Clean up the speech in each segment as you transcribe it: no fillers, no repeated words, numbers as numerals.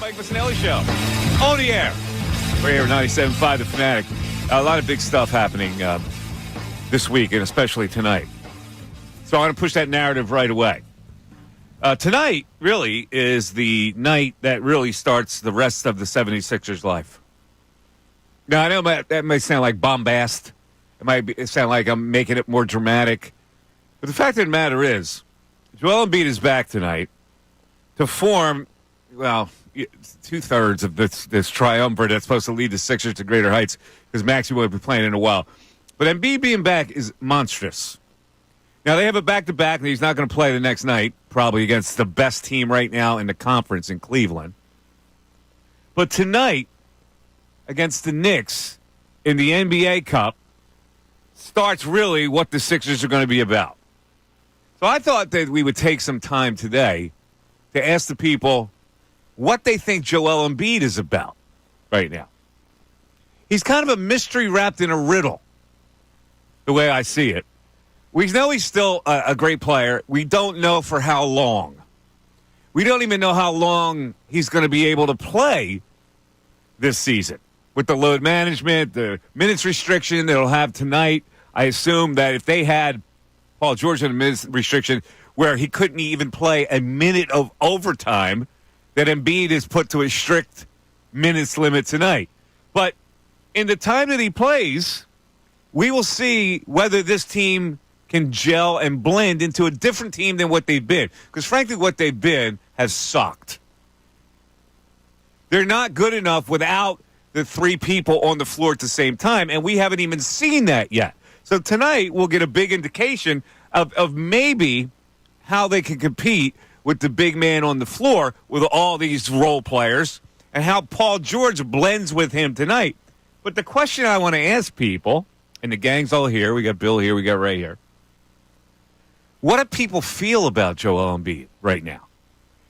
Mike Missanelli Show. On the air. We're here at 97.5 The Fanatic. A lot of big stuff happening this week, and especially tonight. So I want to push that narrative right away. Tonight, really, is the night that really starts the rest of the 76ers' life. Now, I know that might sound like bombast. It sound like I'm making it more dramatic. But the fact of the matter is, Joel Embiid is back tonight to form, well, two-thirds of this triumvirate that's supposed to lead the Sixers to greater heights, because Maxey won't be playing in a while. But Embiid being back is monstrous. Now, they have a back-to-back, and he's not going to play the next night, probably against the best team right now in the conference in Cleveland. But tonight, against the Knicks in the NBA Cup, starts really what the Sixers are going to be about. So I thought that we would take some time today to ask the people what they think Joel Embiid is about right now. He's kind of a mystery wrapped in a riddle, the way I see it. We know he's still a great player. We don't know for how long. We don't even know how long he's going to be able to play this season. With the load management, the minutes restriction they'll have tonight, I assume that if they had Paul George in a minutes restriction where he couldn't even play a minute of overtime, that Embiid is put to a strict minutes limit tonight. But in the time that he plays, we will see whether this team can gel and blend into a different team than what they've been. Because frankly, what they've been has sucked. They're not good enough without the three people on the floor at the same time, and we haven't even seen that yet. So tonight we'll get a big indication of maybe how they can compete with the big man on the floor with all these role players and how Paul George blends with him tonight. But the question I want to ask people, and the gang's all here, we got Bill here, we got Ray here. What do people feel about Joel Embiid right now?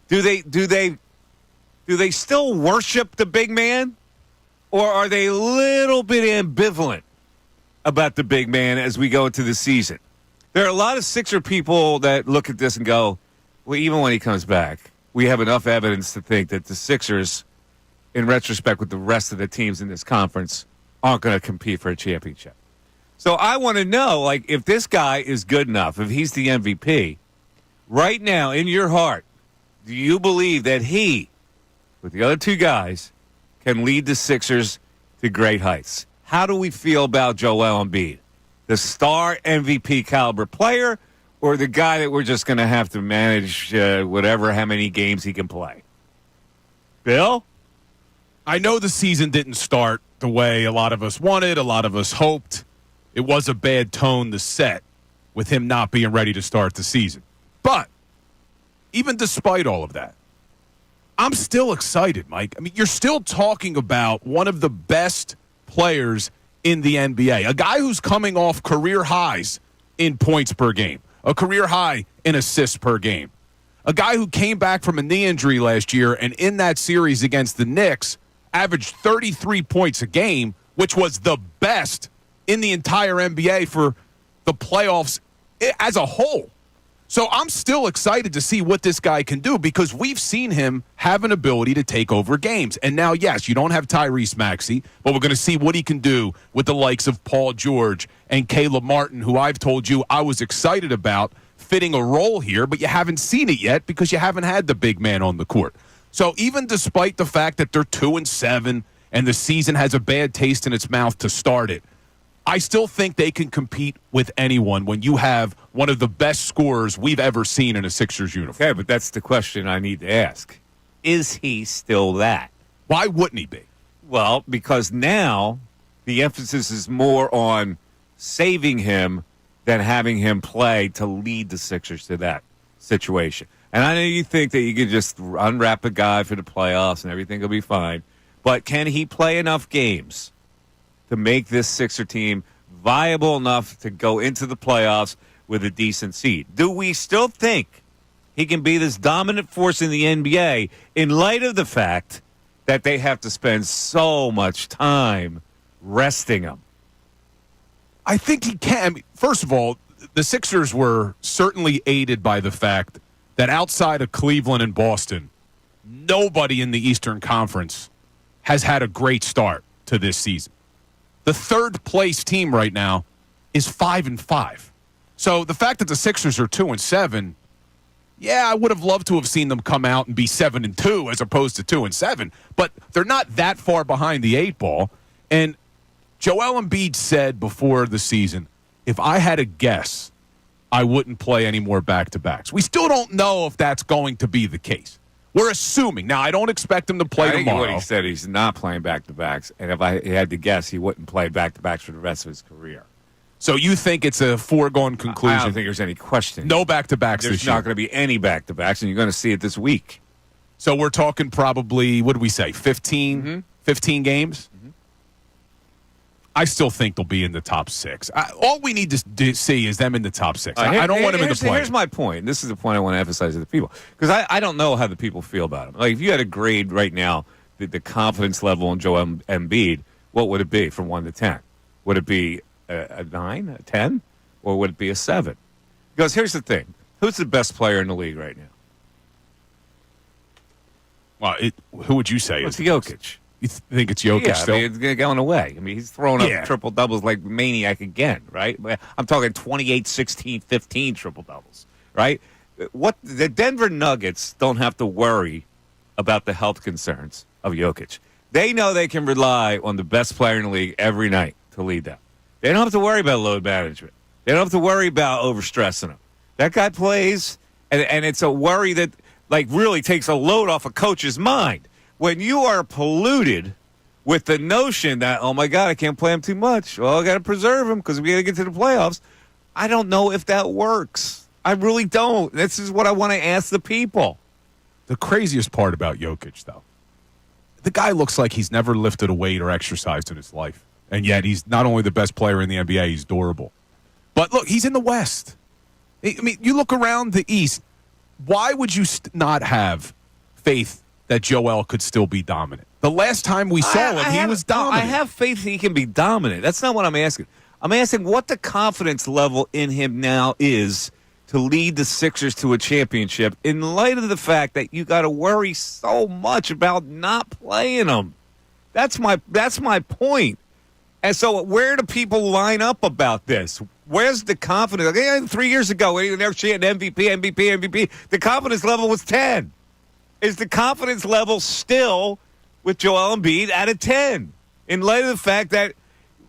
Do they still worship the big man? Or are they a little bit ambivalent about the big man as we go into the season? There are a lot of Sixer people that look at this and go, well, even when he comes back, we have enough evidence to think that the Sixers, in retrospect with the rest of the teams in this conference, aren't going to compete for a championship. So I want to know, like, if this guy is good enough, if he's the MVP, right now in your heart, do you believe that he, with the other two guys, can lead the Sixers to great heights? How do we feel about Joel Embiid? The star MVP caliber player, or the guy that we're just going to have to manage how many games he can play? Bill? I know the season didn't start the way a lot of us wanted, a lot of us hoped. It was a bad tone to set with him not being ready to start the season. But even despite all of that, I'm still excited, Mike. I mean, you're still talking about one of the best players in the NBA, a guy who's coming off career highs in points per game, a career high in assists per game, a guy who came back from a knee injury last year and in that series against the Knicks averaged 33 points a game, which was the best in the entire NBA for the playoffs as a whole. So I'm still excited to see what this guy can do because we've seen him have an ability to take over games. And now, yes, you don't have Tyrese Maxey, but we're going to see what he can do with the likes of Paul George and Caleb Martin, who I've told you I was excited about fitting a role here, but you haven't seen it yet because you haven't had the big man on the court. So even despite the fact that they're 2-7 and the season has a bad taste in its mouth to start it, I still think they can compete with anyone when you have one of the best scorers we've ever seen in a Sixers uniform. Okay, but that's the question I need to ask. Is he still that? Why wouldn't he be? Well, because now the emphasis is more on saving him than having him play to lead the Sixers to that situation. And I know you think that you could just unwrap a guy for the playoffs and everything will be fine, but can he play enough games to make this Sixer team viable enough to go into the playoffs with a decent seed? Do we still think he can be this dominant force in the NBA in light of the fact that they have to spend so much time resting him? I think he can. I mean, first of all, the Sixers were certainly aided by the fact that outside of Cleveland and Boston, nobody in the Eastern Conference has had a great start to this season. The third-place team right now is 5-5. So the fact that the Sixers are 2-7, yeah, I would have loved to have seen them come out and be 7-2 as opposed to 2-7. But they're not that far behind the 8 ball. And Joel Embiid said before the season, if I had a guess, I wouldn't play any more back-to-backs. We still don't know if that's going to be the case. We're assuming. Now, I don't expect him to play I think tomorrow. what he said, he's not playing back-to-backs. And if I had to guess, he wouldn't play back-to-backs for the rest of his career. So you think it's a foregone conclusion? I don't think there's any question. No back-to-backs this There's year. not going to be any back-to-backs, and you're going to see it this week. So we're talking probably, what do we say, 15 games? I still think they'll be in the top 6. All we need to see is them in the top 6. I don't want them in the play. Here's my point. This is the point I want to emphasize to the people. Because I don't know how the people feel about him. Like, if you had a grade right now, the confidence level in Joel Embiid, what would it be from 1 to 10? Would it be a 9, a 10, or would it be a 7? Because here's the thing. Who's the best player in the league right now? Well, who would you say? It's Jokic. You think it's Jokic still? I mean, it's going away. I mean, he's throwing up triple-doubles like maniac again, right? I'm talking 28, 16, 15 triple-doubles, right? What the Denver Nuggets don't have to worry about the health concerns of Jokic. They know they can rely on the best player in the league every night to lead them. They don't have to worry about load management. They don't have to worry about overstressing him. That guy plays, and it's a worry that like really takes a load off a coach's mind. When you are polluted with the notion that, oh, my God, I can't play him too much. Well, I got to preserve him because we got to get to the playoffs. I don't know if that works. I really don't. This is what I want to ask the people. The craziest part about Jokic, though, the guy looks like he's never lifted a weight or exercised in his life. And yet he's not only the best player in the NBA, he's durable. But look, he's in the West. I mean, you look around the East. Why would you not have faith that Joel could still be dominant? The last time we saw him, he was dominant. I have faith he can be dominant. That's not what I'm asking. I'm asking what the confidence level in him now is to lead the Sixers to a championship in light of the fact that you got to worry so much about not playing him. That's my point. And so where do people line up about this? Where's the confidence? 3 years ago, when he was MVP, the confidence level was 10. Is the confidence level still with Joel Embiid at a 10? In light of the fact that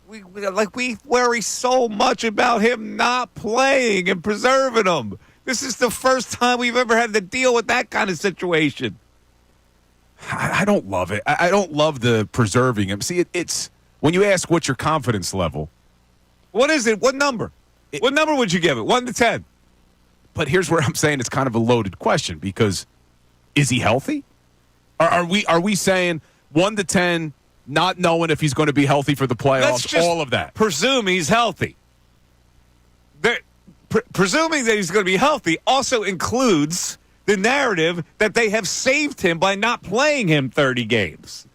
we worry so much about him not playing and preserving him. This is the first time we've ever had to deal with that kind of situation. I don't love it. I don't love the preserving him. See, it's when you ask what's your confidence level. What is it? What number? What number would you give it? 1 to 10? But here's where I'm saying it's kind of a loaded question because is he healthy? Are we saying 1 to 10, not knowing if he's going to be healthy for the playoffs, Let's just all of that? Presume he's healthy. Presuming that he's going to be healthy also includes the narrative that they have saved him by not playing him 30 games.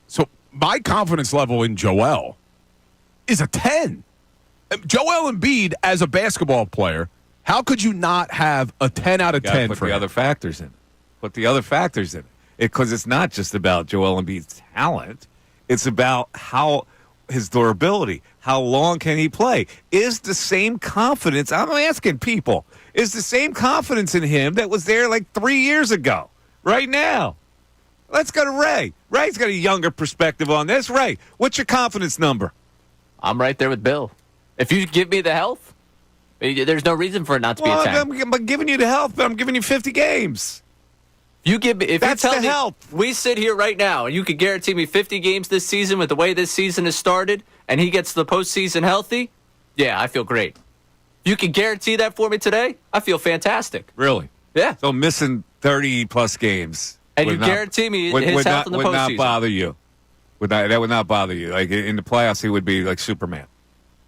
So my confidence level in Joel is a 10. Joel Embiid as a basketball player, how could you not have a 10 out of 10 for him? Other factors in it. Put the other factors in it. Because it's not just about Joel Embiid's talent. It's about how his durability. How long can he play? Is the same confidence, I'm asking people, is the same confidence in him that was there like 3 years ago, right now? Let's go to Ray. Ray's got a younger perspective on this. Ray, what's your confidence number? I'm right there with Bill. If you give me the health, there's no reason for it not to be a 10. I'm giving you the health, but I'm giving you 50 games. You give me, if That's you tell the me, health. we sit here right now, and you could guarantee me 50 games this season with the way this season has started, and he gets the postseason healthy, yeah, I feel great. You can guarantee that for me today, I feel fantastic. Really? Yeah. So missing 30-plus games. And you guarantee me his health in the postseason. Would not bother you. That would not bother you. Like in the playoffs, he would be like Superman,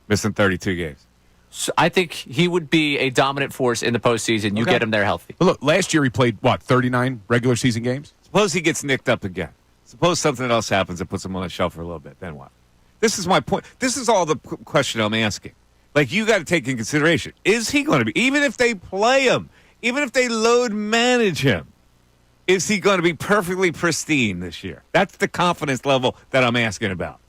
missing 32 games. So I think he would be a dominant force in the postseason. You get him there healthy. But look, last year he played, 39 regular season games? Suppose he gets nicked up again. Suppose something else happens that puts him on the shelf for a little bit. Then what? This is my point. This is all the question I'm asking. Like, you got to take in consideration. Is he going to be, even if they play him, even if they load manage him, is he going to be perfectly pristine this year? That's the confidence level that I'm asking about.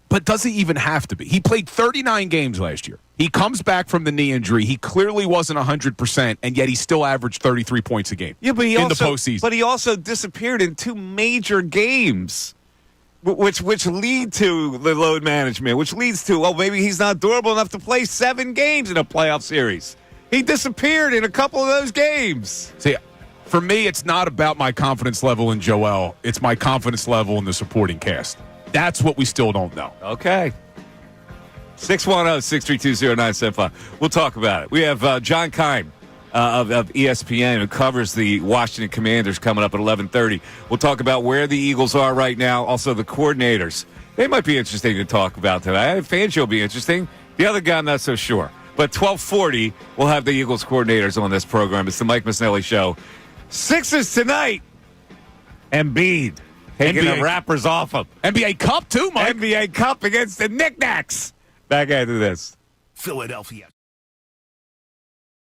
But does he even have to be? He played 39 games last year. He comes back from the knee injury. He clearly wasn't 100%, and yet he still averaged 33 points a game Yeah, but in the postseason. But he also disappeared in 2 major games, which lead to the load management, which leads to, maybe he's not durable enough to play 7 games in a playoff series. He disappeared in a couple of those games. See, for me, it's not about my confidence level in Joel. It's my confidence level in the supporting cast. That's what we still don't know. Okay. 610-632-0975. We'll talk about it. We have John Kine of ESPN who covers the Washington Commanders coming up at 11:30. We'll talk about where the Eagles are right now, also the coordinators. They might be interesting to talk about today. Fangio will be interesting. The other guy, I'm not so sure. But 12:40, we'll have the Eagles coordinators on this program. It's the Mike Missanelli Show. Sixers tonight. Embiid. Taking the wrappers off him. NBA Cup, too, Mike. NBA Cup against the Knicks. Back after this. Philadelphia.